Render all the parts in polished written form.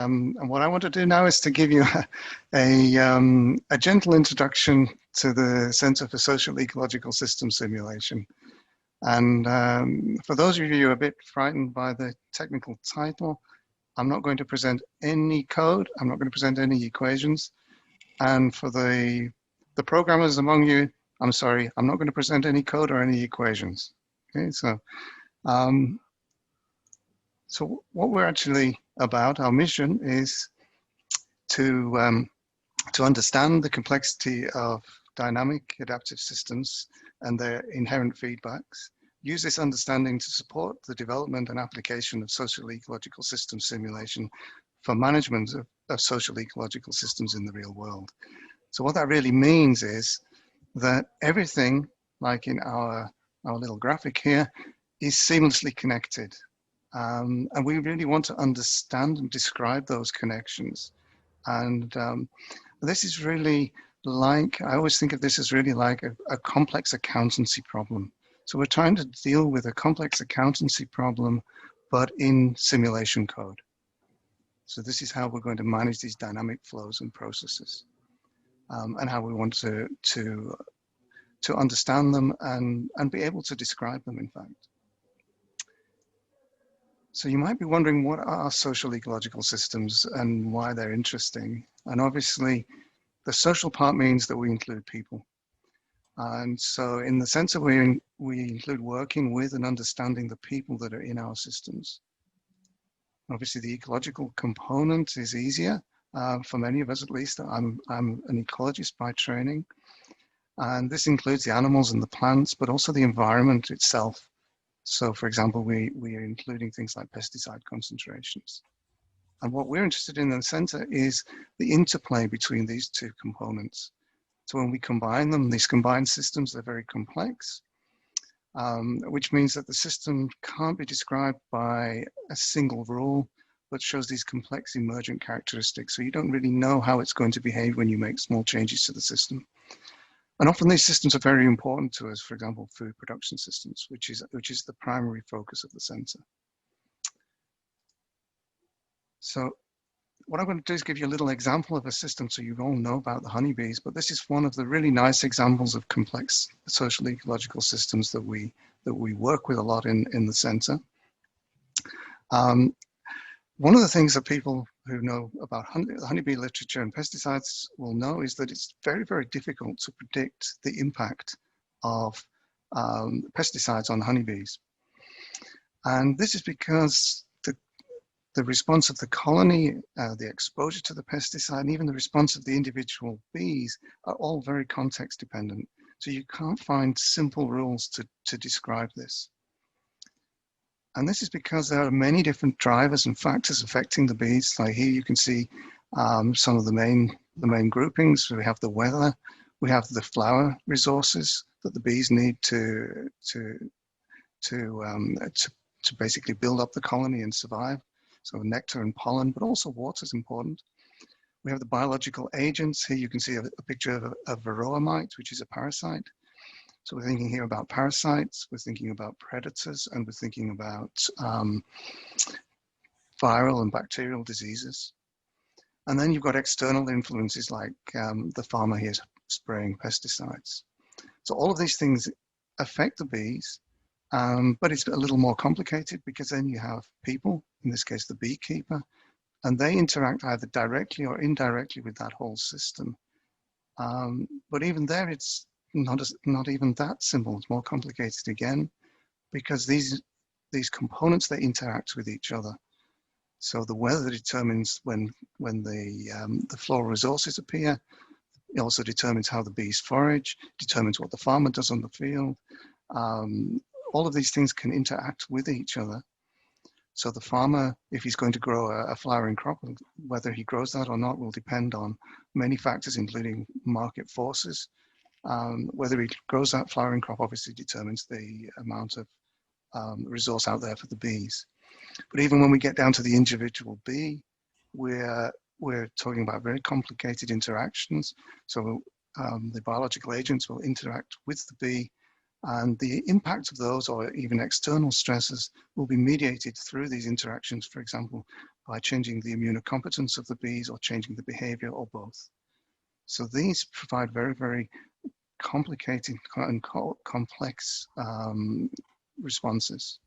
And what I want to do now is to give you a gentle introduction to the Center for Social-Ecological System Simulation. And for those of you who are a bit frightened by the technical title, I'm not going to present any code. I'm not going to present any equations. And for the programmers among you, I'm sorry, I'm not going to present any code or any equations. Okay, so what we're actually about, our mission is to understand the complexity of dynamic adaptive systems and their inherent feedbacks, use this understanding to support the development and application of social ecological system simulation for management of social ecological systems in the real world. So what that really means is that everything, like in our little graphic here, is seamlessly connected. And we really want to understand and describe those connections. And this is really like, I always think of this as really like a complex accountancy problem. So we're trying to deal with a complex accountancy problem, but in simulation code. So this is how we're going to manage these dynamic flows and processes, and how we want to understand them and be able to describe them, in fact. So you might be wondering, what are social ecological systems and why they're interesting? And obviously, the social part means that we include people. And so in the sense that we include working with and understanding the people that are in our systems. Obviously, the ecological component is easier for many of us, at least. I'm an ecologist by training. And this includes the animals and the plants, but also the environment itself. So for example, we are including things like pesticide concentrations. And what we're interested in the center is the interplay between these two components. So when we combine them, these combined systems, they're very complex, which means that the system can't be described by a single rule, but shows these complex emergent characteristics. So you don't really know how it's going to behave when you make small changes to the system. And often these systems are very important to us, for example, food production systems, which is the primary focus of the center. So what I'm going to do is give you a little example of a system so you all know about the honeybees, but this is one of the really nice examples of complex social ecological systems that we work with a lot in the center. One of the things that people who know about honeybee literature and pesticides will know is that it's very, very difficult to predict the impact of pesticides on honeybees. And this is because the response of the colony, the exposure to the pesticide, and even the response of the individual bees are all very context dependent. So you can't find simple rules to describe this. And this is because there are many different drivers and factors affecting the bees. Like here you can see some of the main groupings. We have the weather, we have the flower resources that the bees need to basically build up the colony and survive. So nectar and pollen, but also water is important. We have the biological agents. Here you can see a picture of a varroa mite, which is a parasite. So we're thinking here about parasites, we're thinking about predators, and we're thinking about viral and bacterial diseases. And then you've got external influences like the farmer here spraying pesticides. So all of these things affect the bees, but it's a little more complicated because then you have people, in this case the beekeeper, and they interact either directly or indirectly with that whole system. But even there, it's not even that simple. It's more complicated again, because these components, they interact with each other. So the weather determines when the floral resources appear. It also determines how the bees forage, determines what the farmer does on the field. All of these things can interact with each other. So the farmer, if he's going to grow a flowering crop, whether he grows that or not will depend on many factors, including market forces. Whether he grows that flowering crop obviously determines the amount of resource out there for the bees. But even when we get down to the individual bee, we're talking about very complicated interactions. So the biological agents will interact with the bee, and the impact of those, or even external stresses, will be mediated through these interactions, for example, by changing the immunocompetence of the bees or changing the behavior or both. So these provide very, very complicated and complex responses.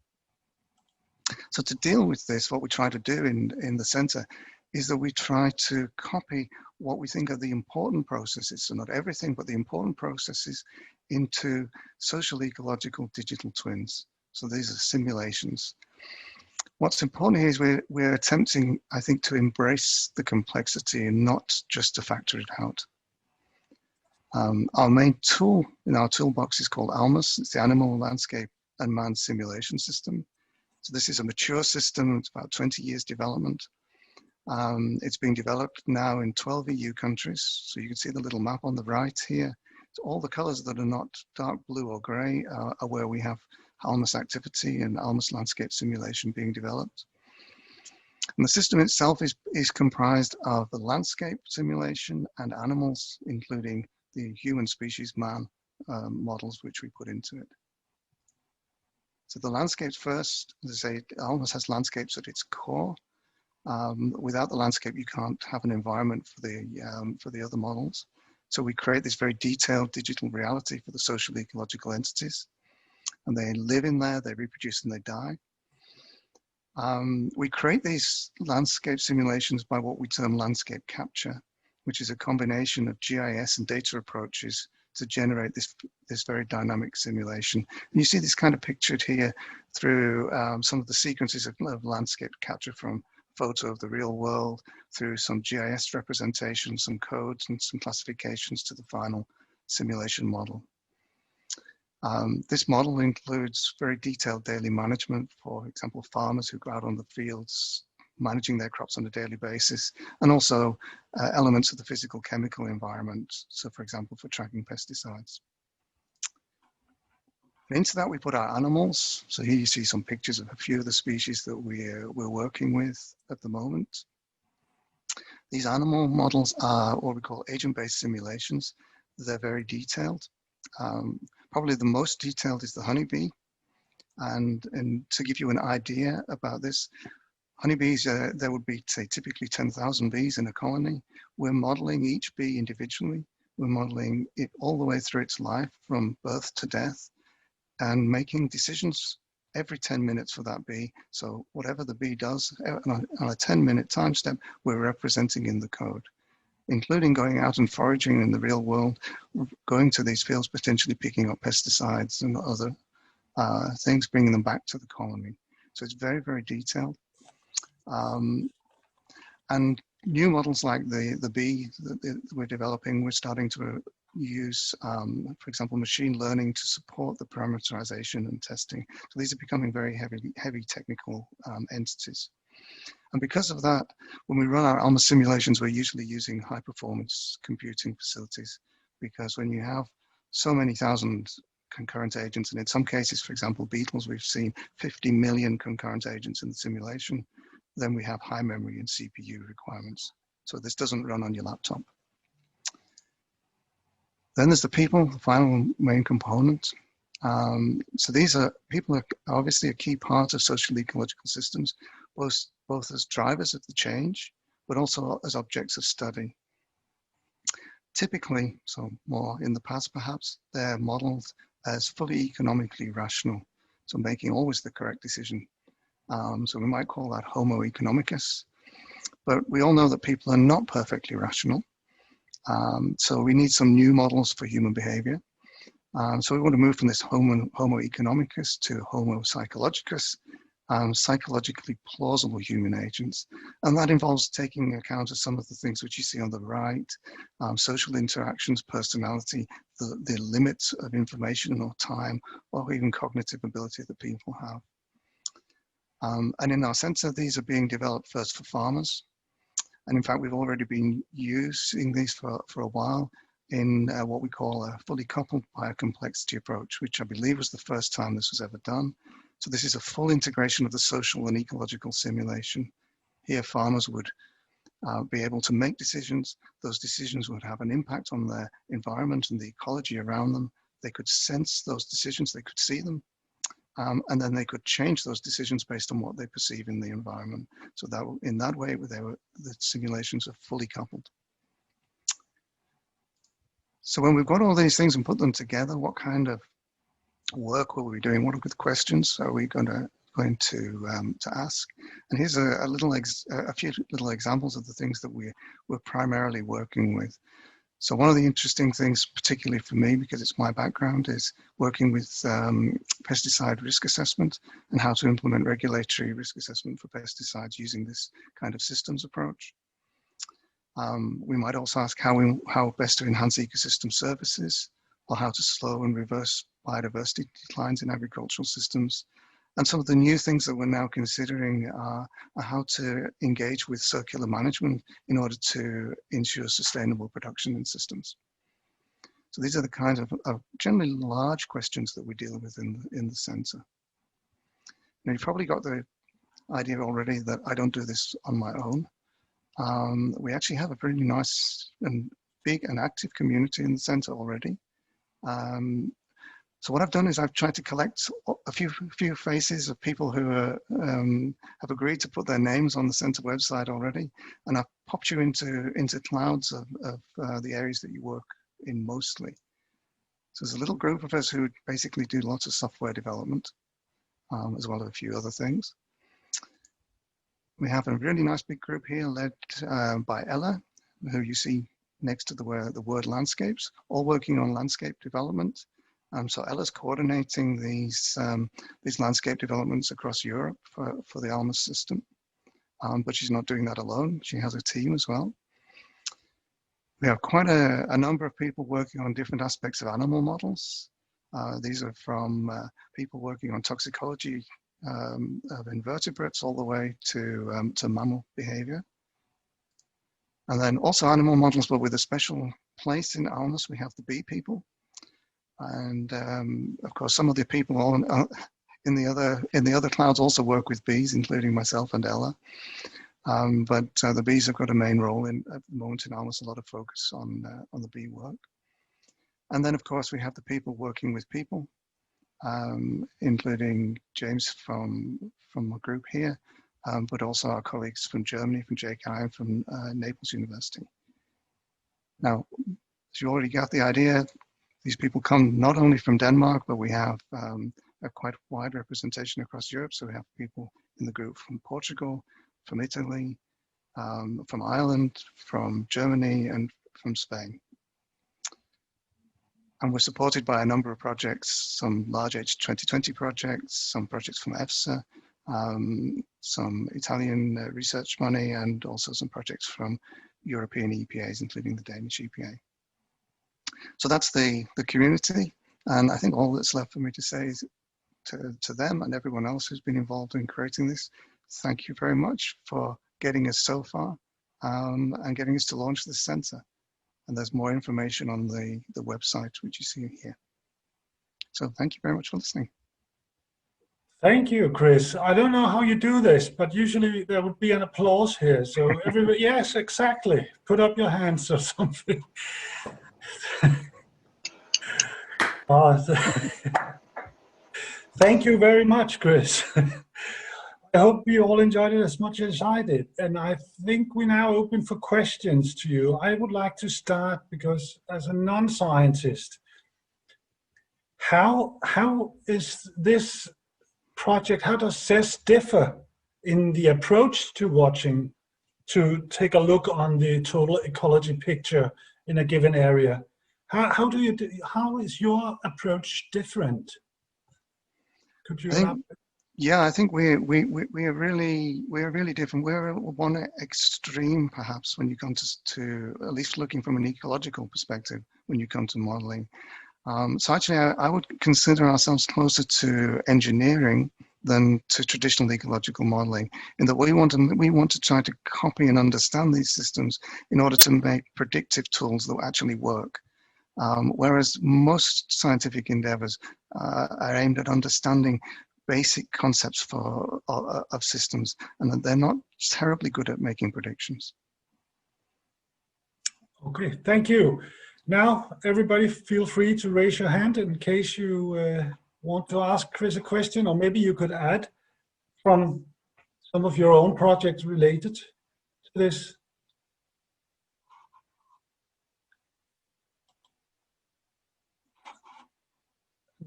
So to deal with this, what we try to do in the center is that we try to copy what we think are the important processes, so not everything, but the important processes, into social ecological digital twins. So these are simulations. What's important here is we're attempting, I think, to embrace the complexity and not just to factor it out. Our main tool in our toolbox is called ALMAS. It's the Animal Landscape and Man Simulation System. So this is a mature system. It's about 20 years development. It's being developed now in 12 EU countries. So you can see the little map on the right here. So all the colors that are not dark blue or gray are where we have ALMAS activity and ALMAS landscape simulation being developed. And the system itself is comprised of the landscape simulation and animals, including the human species man models, which we put into it. So the landscapes first, as I say, ALMAS has landscapes at its core. Without the landscape, you can't have an environment for the other models. So we create this very detailed digital reality for the social ecological entities, and they live in there, they reproduce and they die. We create these landscape simulations by what we term landscape capture, which is a combination of GIS and data approaches to generate this very dynamic simulation. And you see this kind of pictured here through some of the sequences of landscape capture, from photo of the real world through some GIS representation, some codes and some classifications to the final simulation model. This model includes very detailed daily management, for example, farmers who go out on the fields managing their crops on a daily basis, and also elements of the physical chemical environment. So for example, for tracking pesticides. And into that we put our animals. So here you see some pictures of a few of the species that we're working with at the moment. These animal models are what we call agent-based simulations. They're very detailed. Probably the most detailed is the honeybee. And to give you an idea about this, honeybees, there would be, say, typically 10,000 bees in a colony. We're modeling each bee individually. We're modeling it all the way through its life, from birth to death, and making decisions every 10 minutes for that bee. So whatever the bee does on a 10-minute time step, we're representing in the code, including going out and foraging in the real world, going to these fields, potentially picking up pesticides and other things, bringing them back to the colony. So it's very, very detailed. And new models like the bee that we're developing, we're starting to use, for example, machine learning to support the parameterization and testing. So these are becoming very heavy technical entities. And because of that, when we run our ALMAS simulations, we're usually using high performance computing facilities, because when you have so many thousand concurrent agents, and in some cases, for example, beetles, we've seen 50 million concurrent agents in the simulation, then we have high memory and CPU requirements. So this doesn't run on your laptop. Then there's the people, the final main component. So these are, people are obviously a key part of social ecological systems, both as drivers of the change, but also as objects of study. Typically, so more in the past perhaps, they're modeled as fully economically rational, so making always the correct decision. So we might call that Homo economicus, but we all know that people are not perfectly rational. So we need some new models for human behavior. So we want to move from this Homo economicus to Homo psychologicus, psychologically plausible human agents. And that involves taking account of some of the things which you see on the right, social interactions, personality, the limits of information or time, or even cognitive ability that people have. And in our center, these are being developed first for farmers. And in fact, we've already been using these for a while in what we call a fully coupled biocomplexity approach, which I believe was the first time this was ever done. So this is a full integration of the social and ecological simulation. Here, farmers would be able to make decisions. Those decisions would have an impact on their environment and the ecology around them. They could sense those decisions, they could see them. and then they could change those decisions based on what they perceive in the environment. So that in that way, the simulations are fully coupled. So when we've got all these things and put them together, what kind of work will we be doing? What are the questions are we going to ask? And here's a few little examples of the things that we're primarily working with. So one of the interesting things, particularly for me, because it's my background, is working with pesticide risk assessment and how to implement regulatory risk assessment for pesticides using this kind of systems approach. We might also ask how best to enhance ecosystem services, or how to slow and reverse biodiversity declines in agricultural systems. And some of the new things that we're now considering are how to engage with circular management in order to ensure sustainable production in systems. So these are the kinds of generally large questions that we deal with in the centre. Now, you've probably got the idea already that I don't do this on my own. We actually have a pretty nice and big and active community in the centre already. So what I've done is I've tried to collect a few faces of people who have agreed to put their names on the centre website already, and I've popped you into clouds of the areas that you work in mostly. So there's a little group of us who basically do lots of software development, as well as a few other things. We have a really nice big group here led by Ella, who you see next to the word landscapes, all working on landscape development. So Ella's coordinating these landscape developments across Europe for the ALMA system, but she's not doing that alone. She has a team as well. We have quite a number of people working on different aspects of animal models. These are from people working on toxicology of invertebrates all the way to mammal behavior. And then also animal models, but with a special place in ALMAS, we have the bee people. And of course, some of the people in the other clouds also work with bees, including myself and Ella. But the bees have got a main role at the moment in ALMAS, a lot of focus on the bee work. And then, of course, we have the people working with people, including James from a group here, but also our colleagues from Germany, from JKI, and from Naples University. Now, as you already got the idea, these people come not only from Denmark, but we have a quite wide representation across Europe. So we have people in the group from Portugal, from Italy, from Ireland, from Germany, and from Spain. And we're supported by a number of projects, some large 10dec2020 projects, some projects from EFSA, some Italian research money, and also some projects from European EPAs, including the Danish EPA. So that's the community, and I think all that's left for me to say is to them and everyone else who's been involved in creating this, thank you very much for getting us so far and getting us to launch this centre. And there's more information on the website, which you see here. So thank you very much for listening. Thank you, Chris. I don't know how you do this, but usually there would be an applause here. So everybody, yes, exactly. Put up your hands or something. Thank you very much, Chris. I hope you all enjoyed it as much as I did. And I think we're now open for questions to you. I would like to start because as a non-scientist, how is this project, how does SESS differ in the approach to watching, to take a look on the total ecology picture in a given area? How is your approach different? Could you elaborate? Yeah, I think we are really different. We're one extreme, perhaps, when you come to at least looking from an ecological perspective when you come to modeling. So actually, I would consider ourselves closer to engineering than to traditional ecological modeling, in that we want to try to copy and understand these systems in order to make predictive tools that actually work. Whereas most scientific endeavors are aimed at understanding basic concepts of systems, and they're not terribly good at making predictions. Okay, thank you. Now, everybody feel free to raise your hand in case you want to ask Chris a question, or maybe you could add from some of your own projects related to this?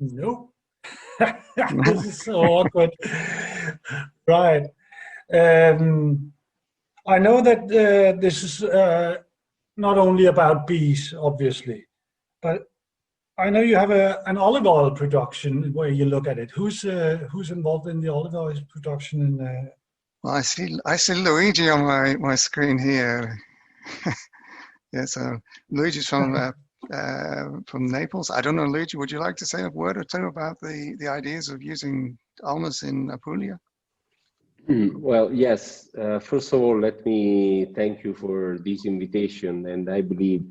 No. This is so awkward. Right. I know that this is not only about bees, obviously, but I know you have an olive oil production where you look at it. Who's involved in the olive oil production? In Well, I see Luigi on my screen here. Yeah, so Luigi's from Naples. I don't know, Luigi, would you like to say a word or two about the ideas of using almas in Apulia? Well, yes. First of all, let me thank you for this invitation. And I believe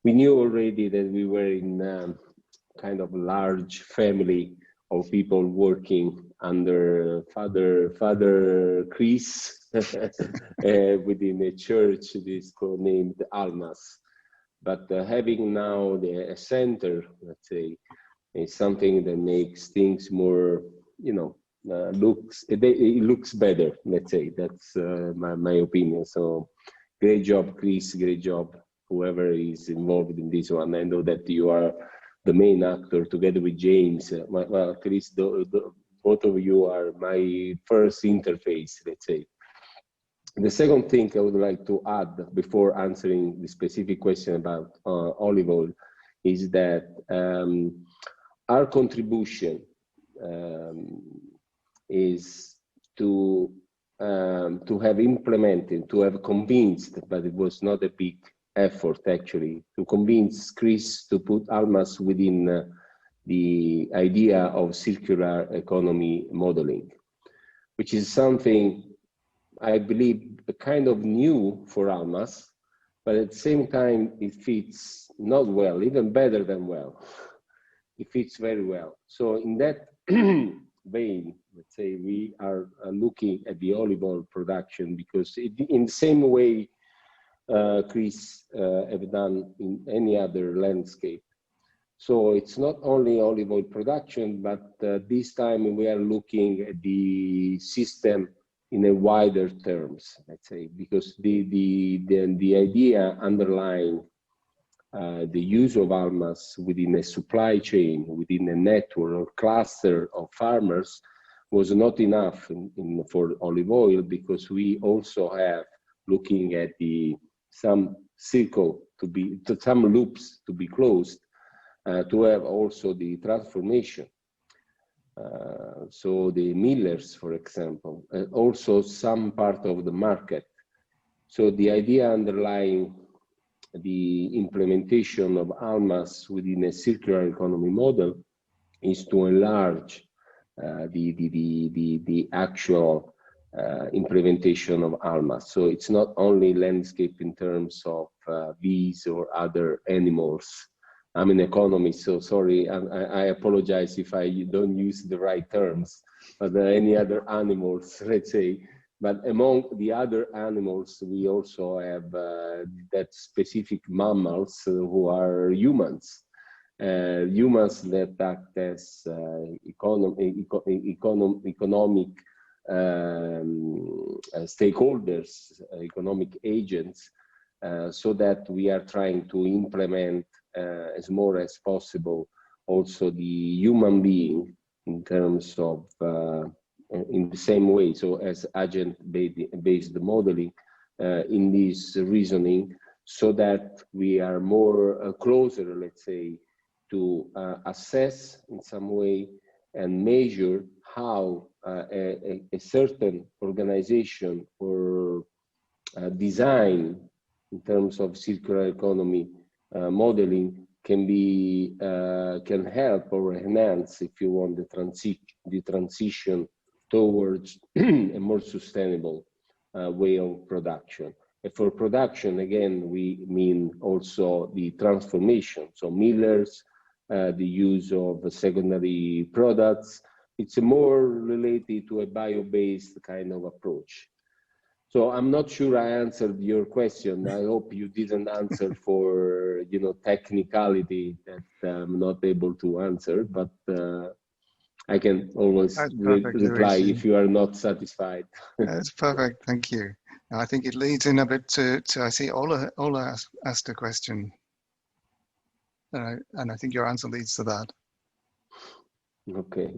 we knew already that we were in kind of large family of people working under Father Chris within a church that is named Almas. But having now a center, let's say, is something that makes things more, you know, it looks better, let's say. That's my opinion. So great job, Chris, great job, whoever is involved in this one. I know that you are the main actor together with James. Well, Chris, both of you are my first interface, let's say. The second thing I would like to add before answering the specific question about olive oil is that our contribution is to have implemented, to have convinced, but it was not a big effort actually, to convince Chris to put Almas within the idea of circular economy modeling, which is something I believe kind of new for Almas, but at the same time it fits not well, even better than well. It fits very well. So in that vein, let's say we are looking at the olive oil production because in the same way Chris have done in any other landscape. So it's not only olive oil production, but this time we are looking at the system in a wider terms, let's say, because the idea underlying the use of almas within a supply chain, within a network or cluster of farmers was not enough for olive oil, because we also have looking at some loops to be closed, to have also the transformation. So the millers, for example, also some part of the market. So the idea underlying the implementation of almas within a circular economy model is to enlarge the actual implementation of almas. So it's not only landscape in terms of bees or other animals. I'm an economist, so sorry, I apologize if I don't use the right terms, but any other animals, let's say. But among the other animals, we also have that specific mammals who are humans. Humans that act as economic stakeholders, economic agents, so that we are trying to implement as more as possible also the human being in terms of in the same way, so as agent-based modeling in this reasoning, so that we are more closer, let's say, to assess in some way and measure how a certain organization or design in terms of circular economy modeling can help or enhance, if you want, the transition towards a more sustainable way of production. And for production, again, we mean also the transformation. So millers, the use of secondary products. It's more related to a bio-based kind of approach. So I'm not sure I answered your question. I hope you didn't answer for, you know, technicality that I'm not able to answer, but I can always That's perfect, reply Luigi. if you are not satisfied. That's perfect. Thank you. And I think it leads in a bit to I see Ola asked a question, and I think your answer leads to that. Okay.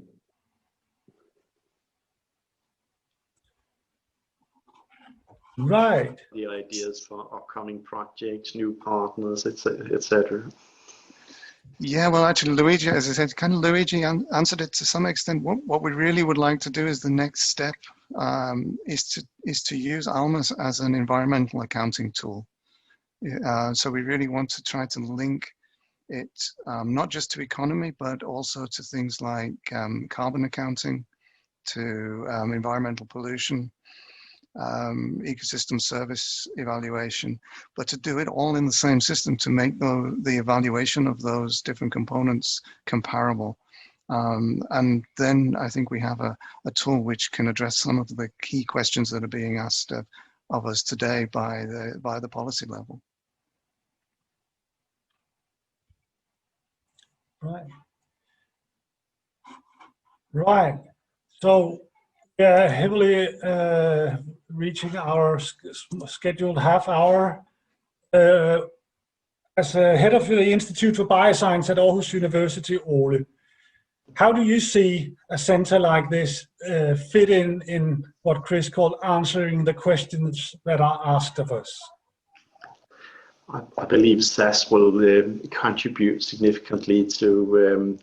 Right. The ideas for upcoming projects, new partners, etc. Yeah, well, actually, Luigi, as I said, kind of Luigi answered it to some extent. What we really would like to do is the next step is to use ALMAS as an environmental accounting tool. So we really want to try to link it not just to economy, but also to things like carbon accounting, to environmental pollution, ecosystem service evaluation, but to do it all in the same system to make the evaluation of those different components comparable. And then I think we have a tool which can address some of the key questions that are being asked of us today by the policy level. Right. Right. So we are heavily reaching our scheduled half hour. As head of the Institute for Bioscience at Aarhus University, Ole, how do you see a center like this fit in what Chris called answering the questions that are asked of us? I believe SESS will contribute significantly to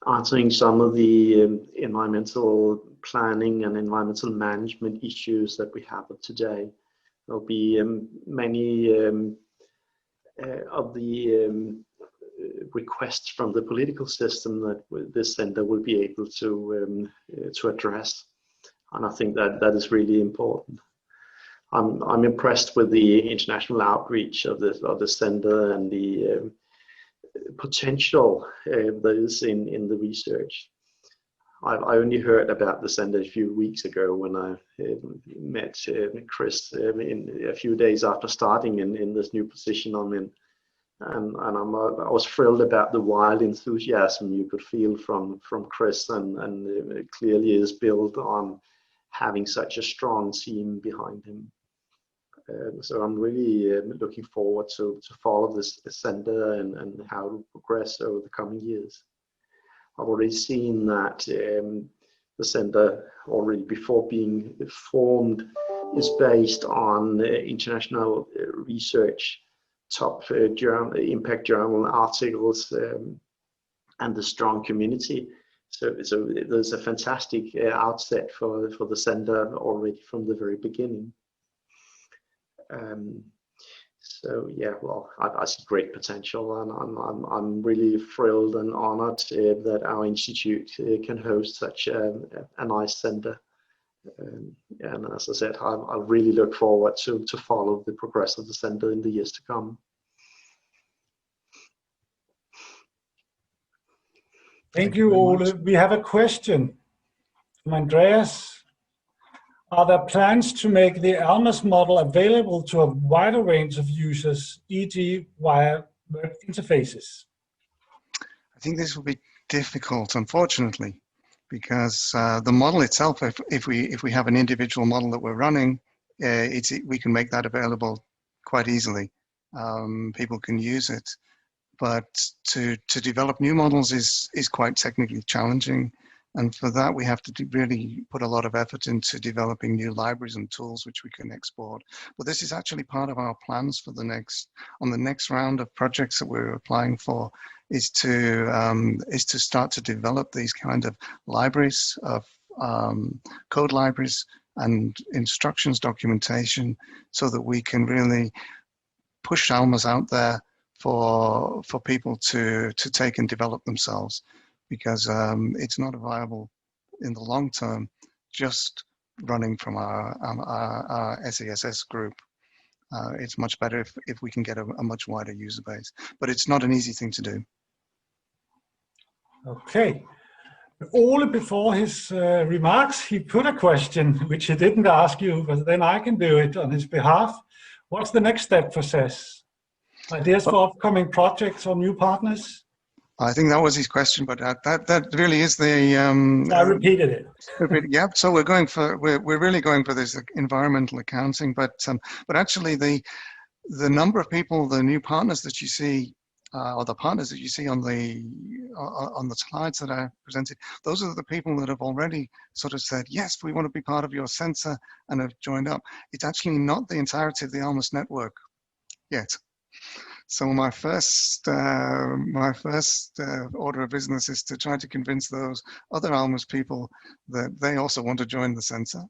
answering some of the environmental planning and environmental management issues that we have today. There'll be many of the requests from the political system that this center will be able to address, and I think that is really important. I'm impressed with the international outreach of the center and the potential that is in the research. I only heard about the center a few weeks ago when I met Chris a few days after starting in this new position I'm in. And I was thrilled about the wild enthusiasm you could feel from Chris, and it clearly is built on having such a strong team behind him. So I'm really looking forward to follow this center and how it will progress over the coming years. I've already seen that the center, already before being formed, is based on international research, top impact journal articles, and the strong community. So there's a fantastic outset for the center already from the very beginning. So yeah, well, I see great potential, and I'm really thrilled and honored that our institute can host such a nice center. And as I said, I really look forward to follow the progress of the center in the years to come. Thank you, Ole. We have a question from Andreas. Are there plans to make the ALMAS model available to a wider range of users, e.g. via web interfaces? I think this will be difficult, unfortunately, because the model itself, if we have an individual model that we're running, we can make that available quite easily. People can use it, but to develop new models is quite technically challenging. And for that, we have to really put a lot of effort into developing new libraries and tools which we can export. But this is actually part of our plans for the next round of projects that we're applying for, is to start to develop these kind of libraries of code libraries and instructions documentation, so that we can really push ALMAS out there for people to take and develop themselves. Because it's not viable in the long term, just running from our SESS group. It's much better if we can get a much wider user base, but it's not an easy thing to do. Okay. Ole, before his remarks, he put a question which he didn't ask you, but then I can do it on his behalf. What's the next step for SESS? Ideas for upcoming projects or new partners? I think that was his question, but that really is the. I repeated it. Yeah, so we're really going for this environmental accounting, but actually the number of people, the new partners that you see, or the partners that you see on the slides that I presented, those are the people that have already sort of said, yes, we want to be part of your sensor and have joined up. It's actually not the entirety of the ALMAS network yet. So my first order of business is to try to convince those other ALMAS people that they also want to join the sensor,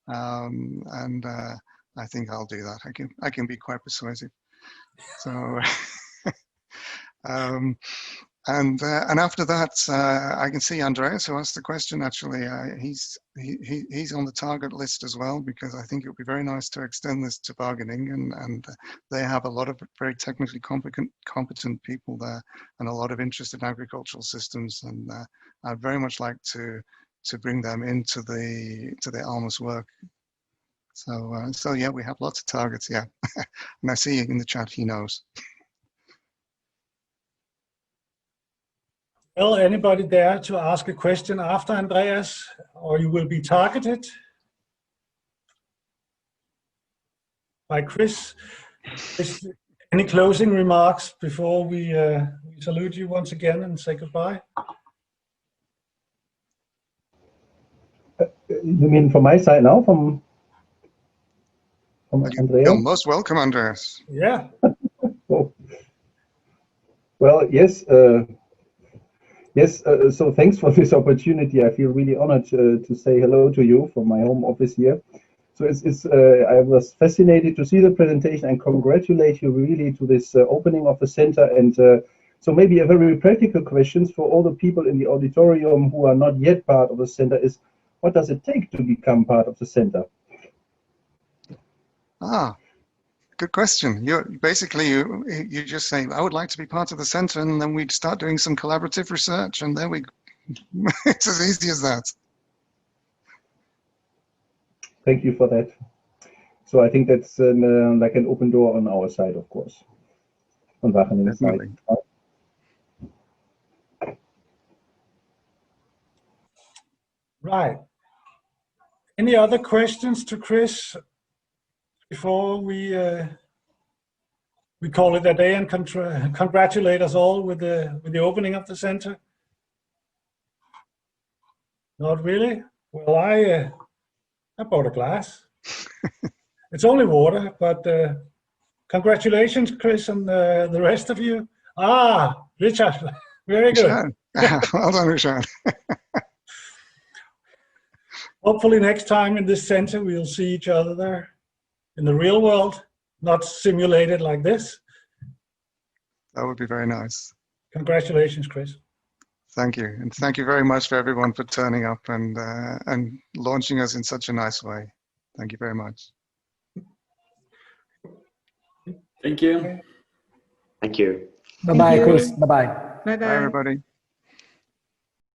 and I think I'll do that. I can be quite persuasive. So, and after that, I can see Andreas, who asked the question. Actually, he's on the target list as well, because I think it would be very nice to extend this to bargaining, and they have a lot of very technically competent people there, and a lot of interest in agricultural systems, and I'd very much like to bring them into the ALMAS work. So yeah, we have lots of targets. Yeah, and I see in the chat he knows. Well, anybody dare to ask a question after Andreas, or you will be targeted by Chris? Any closing remarks before we salute you once again and say goodbye? You mean from my side now, from Andreas? You're most welcome, Andreas. Yeah. Oh. Well, yes. Yes, so thanks for this opportunity. I feel really honored to say hello to you from my home office here. So I was fascinated to see the presentation and congratulate you really to this opening of the center. And so maybe a very practical question for all the people in the auditorium who are not yet part of the center is, what does it take to become part of the center? Good question. You just say, I would like to be part of the center, and then we'd start doing some collaborative research, and then it's as easy as that. Thank you for that. So I think that's like an open door on our side, of course. On Wageningen side. Right. Any other questions to Chris before we call it a day and congratulate us all with the opening of the center? Not really? Well, I bought a glass. It's only water, but congratulations, Chris, and the rest of you. Richard, very good. Well done, Richard. Hopefully next time in this center, we'll see each other there in the real world, not simulated like this. That would be very nice. Congratulations, Chris. Thank you. And thank you very much for everyone for turning up and launching us in such a nice way. Thank you very much. Thank you. Thank you. Bye-bye, Chris. Bye-bye. Bye, everybody.